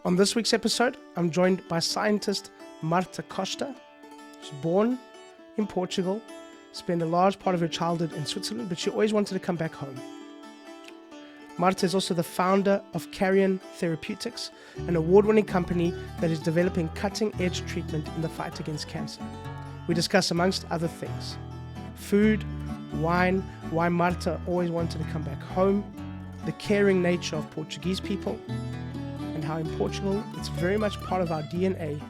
On this week's episode, I'm joined by scientist Marta Costa. She was born in Portugal, spent a large part of her childhood in Switzerland, but she always wanted to come back home. Marta is also the founder of Karion Therapeutics, an award-winning company that is developing cutting-edge treatment in the fight against cancer. We discuss, amongst other things, food, wine, why Marta always wanted to come back home, the caring nature of Portuguese people, and how in Portugal it's very much part of our DNA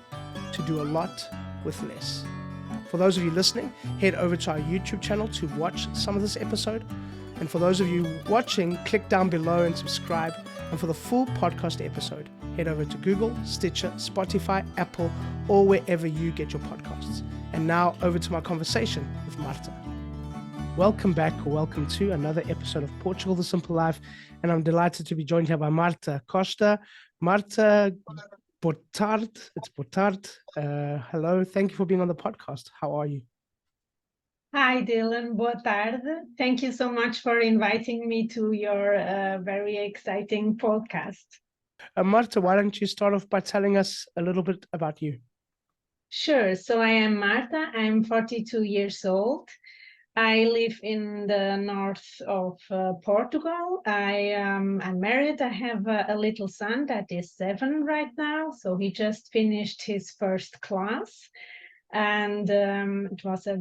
to do a lot with less. For those of you listening, head over to our YouTube channel to watch some of this episode. And for those of you watching, click down below and subscribe. And for the full podcast episode, head over to Google, Stitcher, Spotify, Apple, or wherever you get your podcasts. And now over to my conversation with Marta. Welcome back, or welcome to another episode of Portugal, The Simple Life. And I'm delighted to be joined here by Marta Costa. Marta, boa tarde. It's boa tarde. Hello, thank you for being on the podcast. How are you? Hi, Dylan. Boa tarde. Thank you so much for inviting me to your very exciting podcast. Marta, why don't you start off by telling us a little bit about you? Sure. So I am Marta. I'm 42 years old. I live in the north of Portugal. I'm married. I have a little son that is 7 right now. So he just finished his first class. And it was a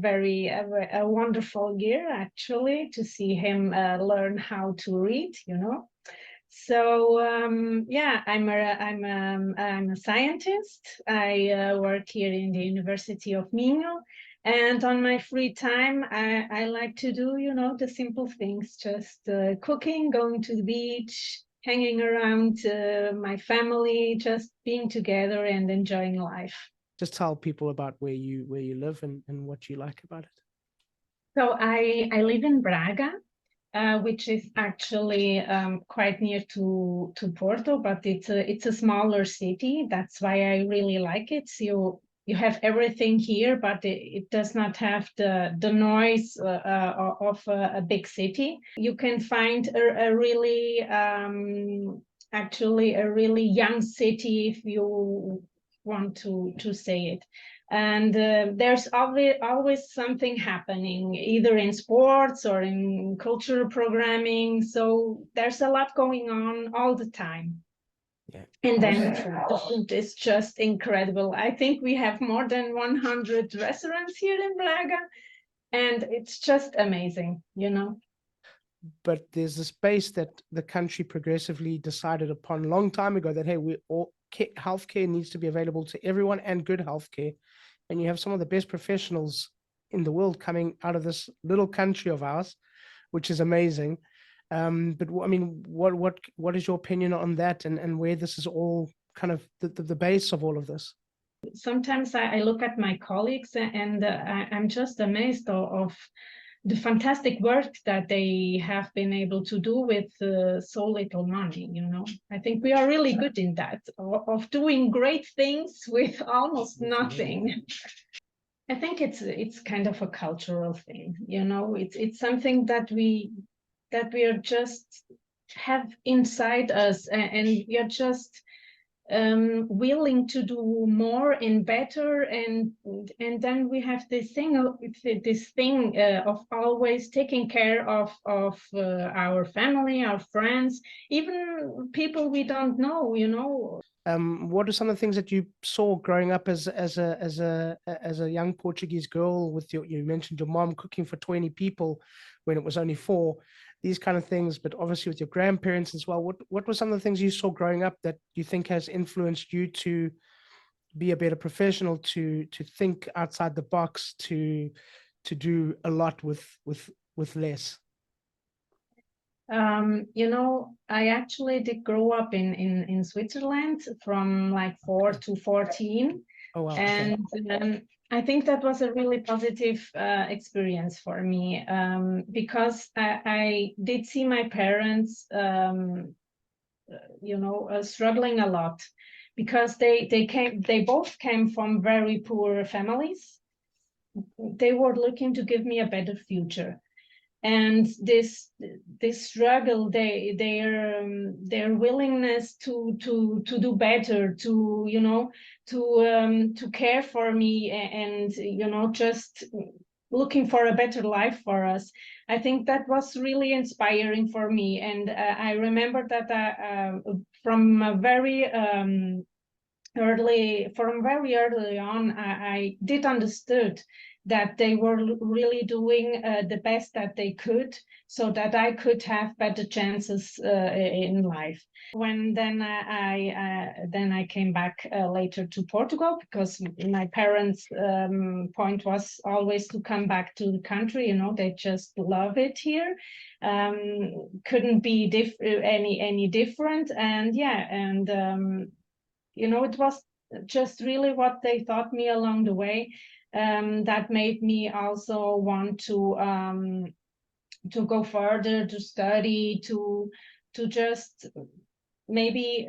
wonderful year, actually, to see him learn how to read, So I'm a scientist. I work here in the University of Minho, and on my free time, I like to do, the simple things, just cooking, going to the beach, hanging around my family, just being together and enjoying life. Just tell people about where you live and what you like about it. So I live in Braga, which is actually quite near to Porto, but it's a smaller city. That's why I really like it. So you have everything here, but it does not have the noise of a big city. You can find a really actually a really young city, if you want to say it. And there's always something happening, either in sports or in cultural programming. So there's a lot going on all the time. Yeah. And then the food is just incredible. I think we have more than 100 restaurants here in Braga, and it's just amazing, But there's a space that the country progressively decided upon a long time ago that, hey, healthcare needs to be available to everyone, and good healthcare. And you have some of the best professionals in the world coming out of this little country of ours, which is amazing. But I mean, what is your opinion on that, and where this is all kind of the base of all of this? Sometimes I look at my colleagues and I'm just amazed of the fantastic work that they have been able to do with so little money, I think we are really good in that, of doing great things with almost nothing. I think it's kind of a cultural thing, it's something that we are just have inside us, and we are just willing to do more and better, and then we have this thing of always taking care of our family, our friends, even people we don't know. What are some of the things that you saw growing up as a young Portuguese girl with you mentioned your mom cooking for 20 people when it was only 4, these kind of things, but obviously with your grandparents as well. What were some of the things you saw growing up that you think has influenced you to be a better professional, to think outside the box, to do a lot with less? I actually did grow up in Switzerland from like 4 to 14. Oh, wow. And I think that was a really positive experience for me, because I did see my parents, struggling a lot, because they both came from very poor families. They were looking to give me a better future. and this struggle, their willingness to do better, to to care for me, and just looking for a better life for us. I think that was really inspiring for me, and I remember that from a very very early on, I did understood that they were really doing the best that they could, so that I could have better chances in life. When then I came back later to Portugal, because my parents' point was always to come back to the country. They just love it here. Couldn't be any different, and it was just really what they taught me along the way, that made me also want to go further, to study, to just maybe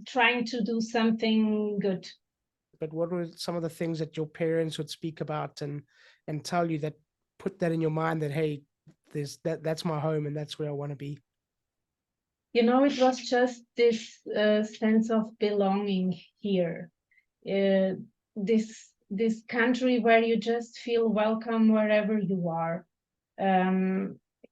trying to do something good. But what were some of the things that your parents would speak about and tell you that put that in your mind that, hey, that's my home and that's where I want to be? It was just this sense of belonging here. This country where you just feel welcome wherever you are.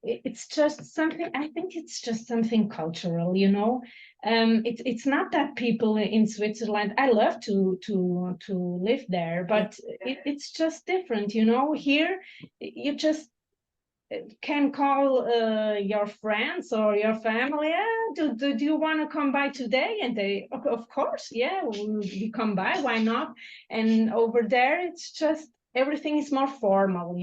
It's just something, I think it's just something cultural. It's not that people in Switzerland, I love to live there, but it's just different. Here you just can call your friends or your family. Do you want to come by today? And they, of course, yeah, we come by, why not? And over there, it's just everything is more formal,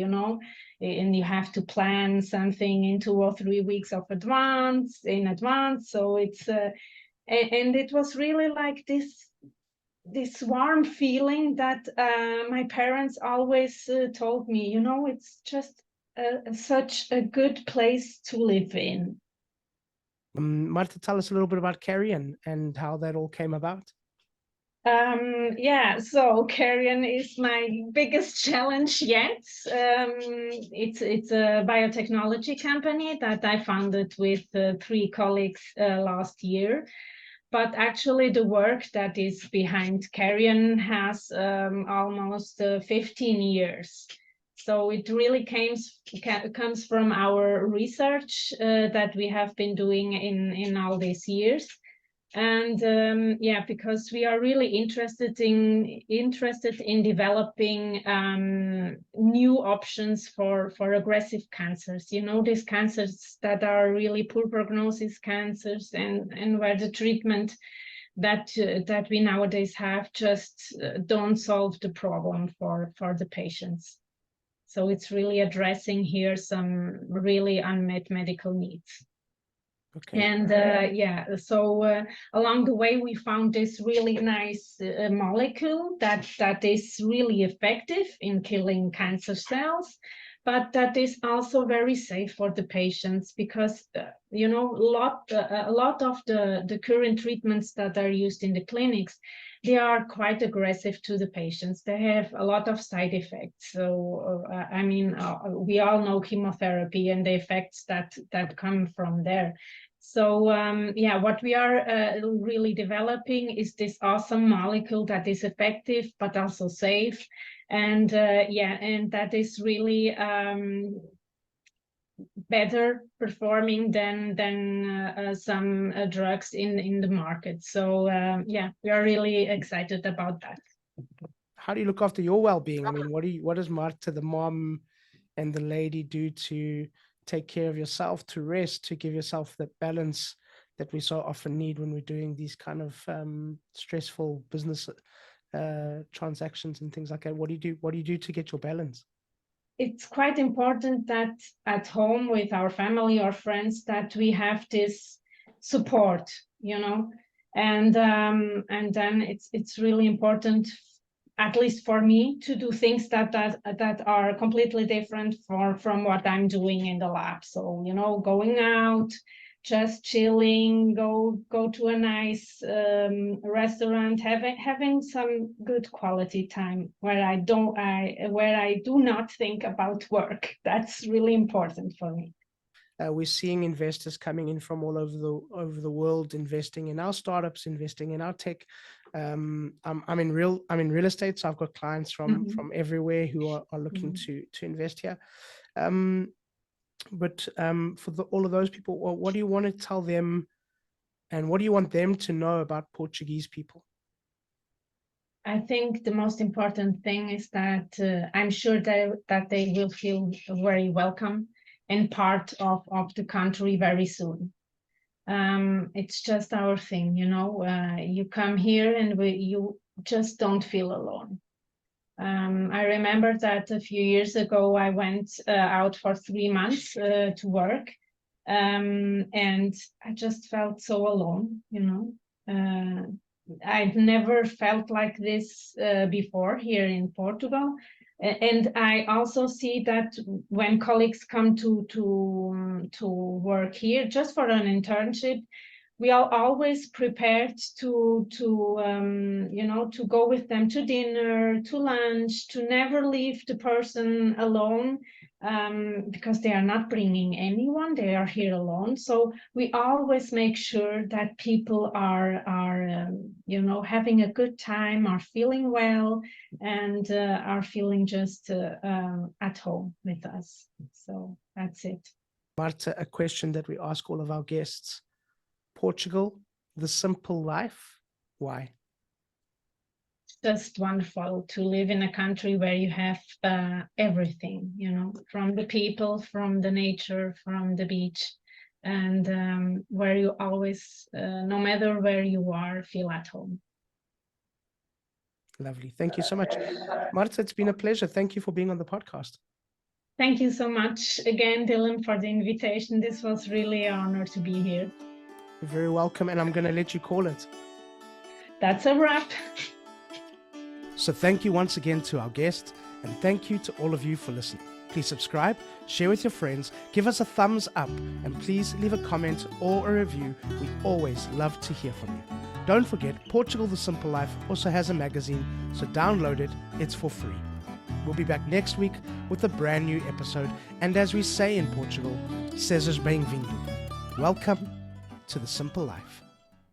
and you have to plan something in 2 or 3 weeks in advance. So it's and it was really like this warm feeling that my parents always told me, it's just such a good place to live in. Marta, tell us a little bit about Karion and how that all came about. So Karion is my biggest challenge yet. It's a biotechnology company that I founded with 3 colleagues last year. But actually, the work that is behind Karion has almost 15 years. So it really comes from our research that we have been doing in all these years. And because we are really interested in developing new options for aggressive cancers. These cancers that are really poor prognosis cancers, and where the treatment that we nowadays have just don't solve the problem for the patients. So it's really addressing here some really unmet medical needs. Okay. And so along the way, we found this really nice molecule that is really effective in killing cancer cells, but that is also very safe for the patients, because a lot of the current treatments that are used in the clinics, they are quite aggressive to the patients. They have a lot of side effects. So we all know chemotherapy and the effects that come from there. So what we are really developing is this awesome molecule that is effective but also safe, and and that is really better performing than some drugs in the market. So we are really excited about that. How do you look after your well-being? I mean, what does Marta, the mom, and the lady do to take care of yourself, to rest, to give yourself that balance that we so often need when we're doing these kind of stressful business transactions and things like that? What do you do to get your balance? It's quite important that at home with our family or friends that we have this support, and then it's really important, at least for me, to do things that are completely different from what I'm doing in the lab. So, going out, just chilling, go to a nice restaurant, having some good quality time where I do not think about work. That's really important for me. We're seeing investors coming in from all over the world, investing in our startups, investing in our tech. I'm in real estate, so I've got clients from everywhere who are looking to invest here. But for all of those people, what do you want to tell them, and what do you want them to know about Portuguese people? I think the most important thing is that I'm sure that they will feel very welcome and part of the country very soon. It's just our thing, you come here and you just don't feel alone. I remember that a few years ago, I went out for 3 months to work, and I just felt so alone, I've never felt like this before here in Portugal. And I also see that when colleagues come to work here just for an internship, we are always prepared to go with them to dinner, to lunch, to never leave the person alone, because they are not bringing anyone, they are here alone. So we always make sure that people are having a good time, are feeling well, and are feeling just at home with us. So that's it. Marta, a question that we ask all of our guests. Portugal, the simple life, why? Just wonderful to live in a country where you have everything, from the people, from the nature, from the beach, and where you always, no matter where you are, feel at home. Lovely. Thank you so much. Marta, it's been a pleasure. Thank you for being on the podcast. Thank you so much again, Dylan, for the invitation. This was really an honor to be here. You're very welcome, and I'm going to let you call it. That's a wrap. So thank you once again to our guest, and thank you to all of you for listening. Please subscribe, share with your friends, give us a thumbs up, and please leave a comment or a review. We always love to hear from you. Don't forget, Portugal The Simple Life also has a magazine, so download it. It's for free. We'll be back next week with a brand new episode, and as we say in Portugal, sejas bem-vindo. Welcome to The Simple Life.